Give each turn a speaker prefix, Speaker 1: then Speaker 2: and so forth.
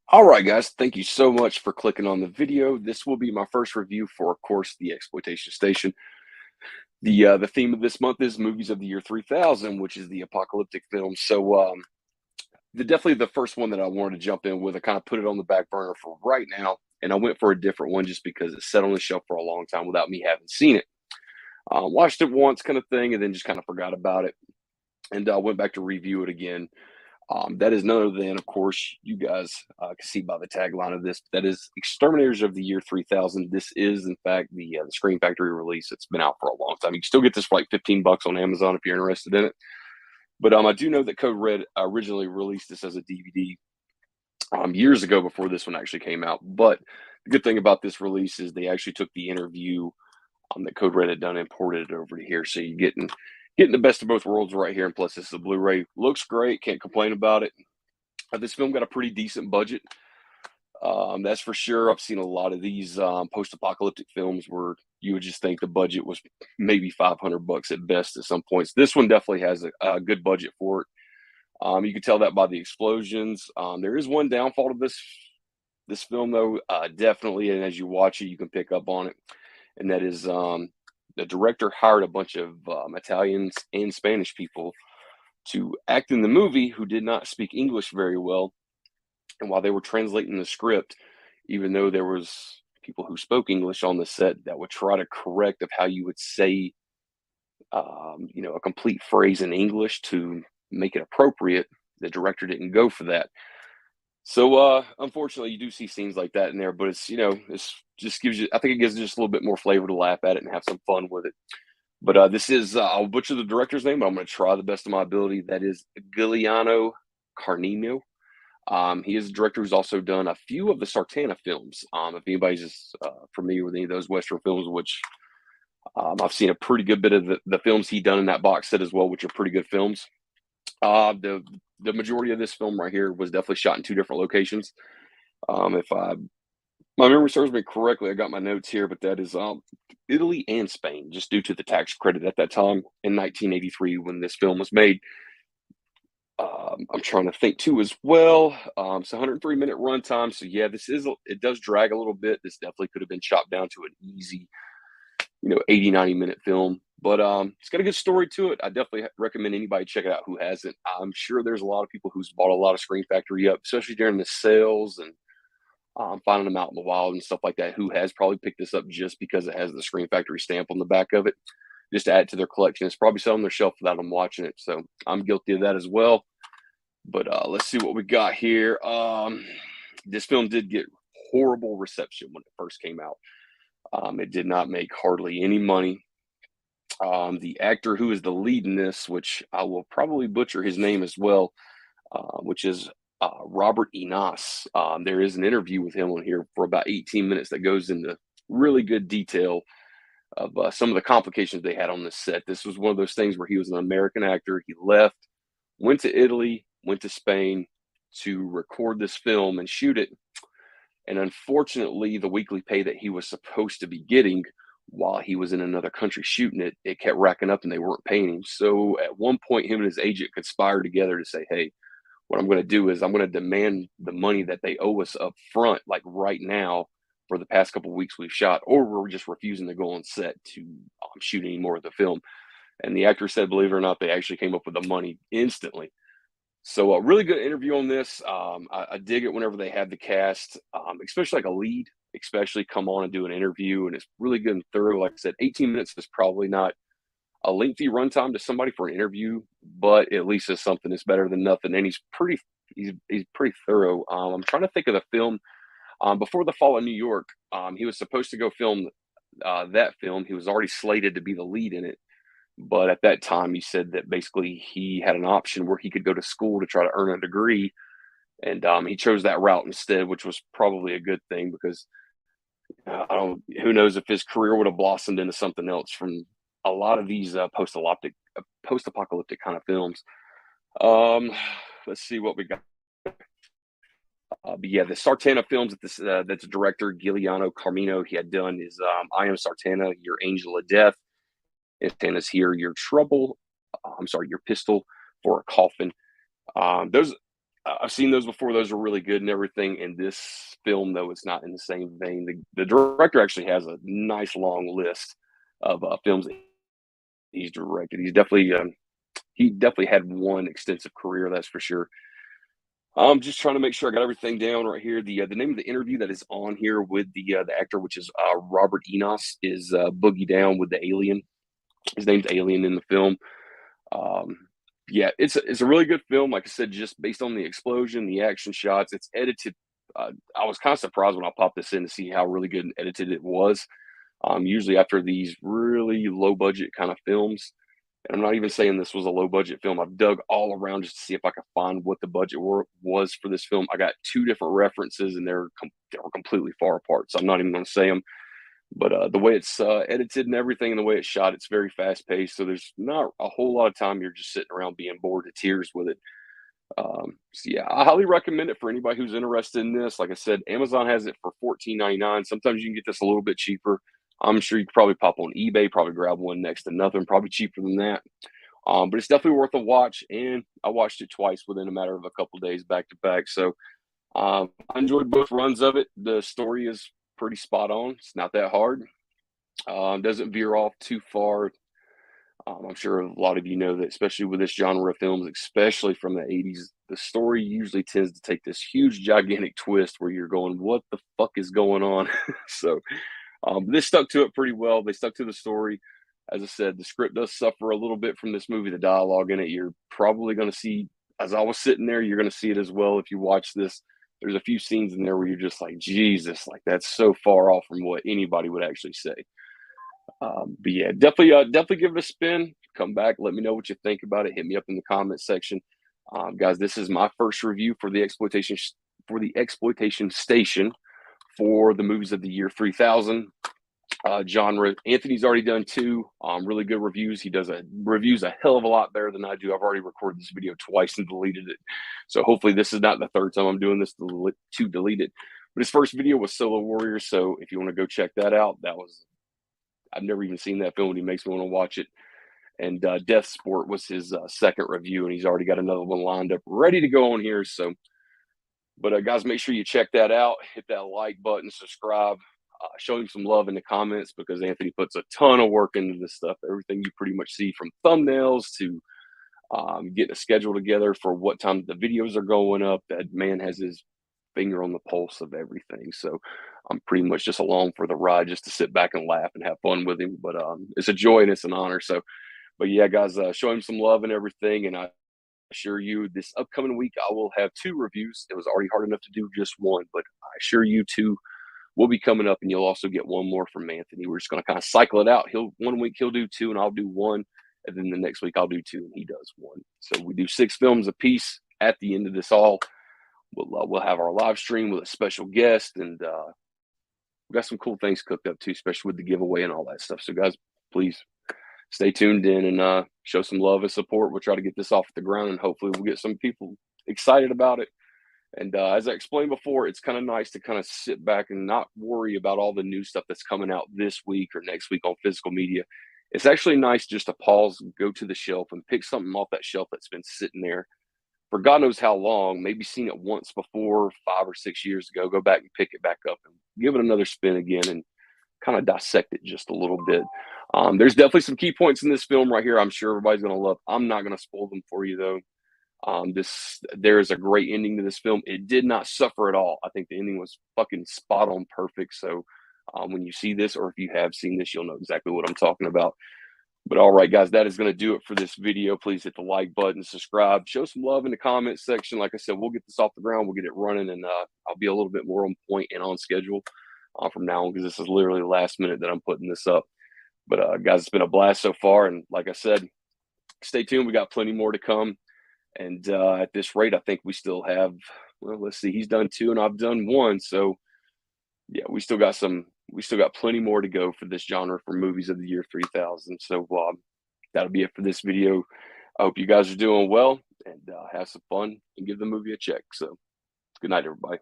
Speaker 1: All right, guys, thank you so much for clicking on the video. This will be my first review for, of course, the Exploitation Station. The theme of this month is movies of the year 3000, which is the apocalyptic film. Definitely the first one that I wanted to jump in with. I kind of put it on the back burner for right now, and I went for a different one just because it sat on the shelf for a long time without me having seen it. Watched it once, kind of thing, and then just kind of forgot about it, and went back to review it again. That is none other than, of course, you guys can see by the tagline of this. That is Exterminators of the Year 3000. This is, in fact, the Screen Factory release. It's been out for a long time. You can still get this for like 15 bucks on Amazon if you're interested in it. But I do know that Code Red originally released this as a DVD years ago before this one actually came out. But the good thing about this release is they actually took the interview that Code Red had done and imported it over to here. So you're getting the best of both worlds right here. And plus, this is a Blu-ray. Looks great. Can't complain about it. This film got a pretty decent budget. That's for sure. I've seen a lot of these post-apocalyptic films where you would just think the budget was maybe 500 bucks at best at some points. This one definitely has a good budget for it. You can tell that by the explosions. There is one downfall to this film, though, definitely, and as you watch it, you can pick up on it, and that is the director hired a bunch of Italians and Spanish people to act in the movie who did not speak English very well. And while they were translating the script, even though there was people who spoke English on the set that would try to correct of how you would say, a complete phrase in English to make it appropriate, the director didn't go for that. So, unfortunately, you do see scenes like that in there, but it's just gives you, I think it gives just a little bit more flavor to laugh at it and have some fun with it. But this is, I'll butcher the director's name, but I'm going to try the best of my ability. That is Giuliano Carnino. He is a director who's also done a few of the Sartana films. If anybody's familiar with any of those Western films, which I've seen a pretty good bit of the films he done in that box set as well, which are pretty good films. The majority of this film right here was definitely shot in two different locations. If my memory serves me correctly, I got my notes here, but that is Italy and Spain, just due to the tax credit at that time in 1983 when this film was made. I'm trying to think too as well. It's 103-minute runtime, so yeah, it does drag a little bit. This definitely could have been chopped down to an easy, 80, 90-minute film. But it's got a good story to it. I definitely recommend anybody check it out who hasn't. I'm sure there's a lot of people who's bought a lot of Screen Factory up, especially during the sales and finding them out in the wild and stuff like that, who has probably picked this up just because it has the Screen Factory stamp on the back of it, just to add to their collection. It's probably selling their shelf without them watching it. So I'm guilty of that as well. But let's see what we got here. This film did get horrible reception when it first came out. It did not make hardly any money. The actor who is the lead in this, which I will probably butcher his name as well, which is Robert Enos. There is an interview with him on here for about 18 minutes that goes into really good detail of some of the complications they had on this set. This was one of those things where he was an American actor. He left, went to Italy, went to Spain to record this film and shoot it. And unfortunately, the weekly pay that he was supposed to be getting while he was in another country shooting it, it kept racking up and they weren't paying him. So at one point, him and his agent conspired together to say, hey, what I'm going to do is I'm going to demand the money that they owe us up front, like right now, for the past couple of weeks we've shot, or we're just refusing to go on set to shoot any more of the film. And the actor said, believe it or not, they actually came up with the money instantly. So a really good interview on this. I dig it whenever they have the cast, especially like a lead, especially come on and do an interview. And it's really good and thorough. Like I said, 18 minutes is probably not a lengthy runtime to somebody for an interview, but at least it's something that's better than nothing. And he's pretty thorough. I'm trying to think of the film. Before the Fall of New York, he was supposed to go film that film. He was already slated to be the lead in it. But at that time, he said that basically he had an option where he could go to school to try to earn a degree. And he chose that route instead, which was probably a good thing because who knows if his career would have blossomed into something else from a lot of these post-apocalyptic kind of films. Let's see what we got. But yeah, the Sartana films that the director Giuliano Carmino he had done is I Am Sartana, Your Angel of Death, Sartana's Here, Your Trouble. Your Pistol for a Coffin. Those I've seen those before. Those are really good and everything. And this film, though, it's not in the same vein. The director actually has a nice long list of films that he's directed. He definitely had one extensive career, that's for sure. I'm just trying to make sure I got everything down right here. The name of the interview that is on here with the actor, which is Robert Enos, is Boogie Down with the Alien. His name's Alien in the film. Um, yeah, it's a really good film. Like I said, just based on the explosion, the action shots, it's edited. I was kind of surprised when I popped this in to see how really good and edited it was. Usually after these really low budget kind of films, and I'm not even saying this was a low budget film. I've dug all around just to see if I could find what the budget was for this film. I got two different references, and they were completely far apart. So I'm not even going to say them. But the way it's edited and everything, and the way it's shot, it's very fast paced. So there's not a whole lot of time you're just sitting around being bored to tears with it. So yeah, I highly recommend it for anybody who's interested in this. Like I said, Amazon has it for $14.99. Sometimes you can get this a little bit cheaper. I'm sure you could probably pop on eBay, probably grab one next to nothing, probably cheaper than that. But it's definitely worth a watch. And I watched it twice within a matter of a couple days back to back. So I enjoyed both runs of it. The story is pretty spot on. It's not that hard. Doesn't veer off too far. I'm sure a lot of you know that, especially with this genre of films, especially from the 80s, the story usually tends to take this huge, gigantic twist where you're going, what the fuck is going on? So this stuck to it pretty well. They stuck to the story. As I said, the script does suffer a little bit from this movie. The dialogue in it, you're probably going to see, as I was sitting there, you're going to see it as well if you watch this. There's a few scenes in there where you're just like, Jesus, like that's so far off from what anybody would actually say. But yeah, definitely give it a spin. Come back, let me know what you think about it. Hit me up in the comment section, guys. This is my first review for the exploitation station for the movies of the year 3000 genre. Anthony's already done two really good reviews. He does reviews a hell of a lot better than I do. I've already recorded this video twice and deleted it, so hopefully this is not the third time I'm doing this to delete it. But his first video was Solo Warriors, so if you want to go check that out, I've never even seen that film, and he makes me want to watch it. And Death Sport was his second review, and he's already got another one lined up, ready to go on here. So, but guys, make sure you check that out. Hit that like button, subscribe, show him some love in the comments, because Anthony puts a ton of work into this stuff. Everything you pretty much see, from thumbnails to getting a schedule together for what time the videos are going up. That man has his finger on the pulse of everything. So I'm pretty much just along for the ride, just to sit back and laugh and have fun with him. But it's a joy and it's an honor. So, but yeah, guys, show him some love and everything. And I assure you, this upcoming week, I will have two reviews. It was already hard enough to do just one, but I assure you two will be coming up, and you'll also get one more from Anthony. We're just going to kind of cycle it out. One week he'll do two, and I'll do one. And then the next week I'll do two, and he does one. So we do 6 films a piece. At the end of this all, we'll have our live stream with a special guest, and we got some cool things cooked up too, especially with the giveaway and all that stuff. So guys, please stay tuned in and show some love and support. We'll try to get this off the ground, and hopefully we'll get some people excited about it. And as I explained before, it's kind of nice to kind of sit back and not worry about all the new stuff that's coming out this week or next week on physical media. It's actually nice just to pause, go to the shelf, and pick something off that shelf that's been sitting there for God knows how long, maybe seen it once before 5 or 6 years ago. Go back and pick it back up and give it another spin again, and kind of dissect it just a little bit. There's definitely some key points in this film right here I'm sure everybody's going to love. I'm not going to spoil them for you, though. There is a great ending to this film. It did not suffer at all. I think the ending was fucking spot on perfect. So when you see this, or if you have seen this, you'll know exactly what I'm talking about. But all right, guys, that is going to do it for this video. Please hit the like button, subscribe, show some love in the comment section. Like I said, we'll get this off the ground, we'll get it running, and I'll be a little bit more on point and on schedule from now on, because this is literally the last minute that I'm putting this up. But guys, it's been a blast so far, and like I said, stay tuned. We got plenty more to come. And at this rate, I think we still have, well, let's see, he's done 2 and I've done 1. So yeah, we still got plenty more to go for this genre for movies of the year 3000. So that'll be it for this video. I hope you guys are doing well, and have some fun and give the movie a check. So good night, everybody.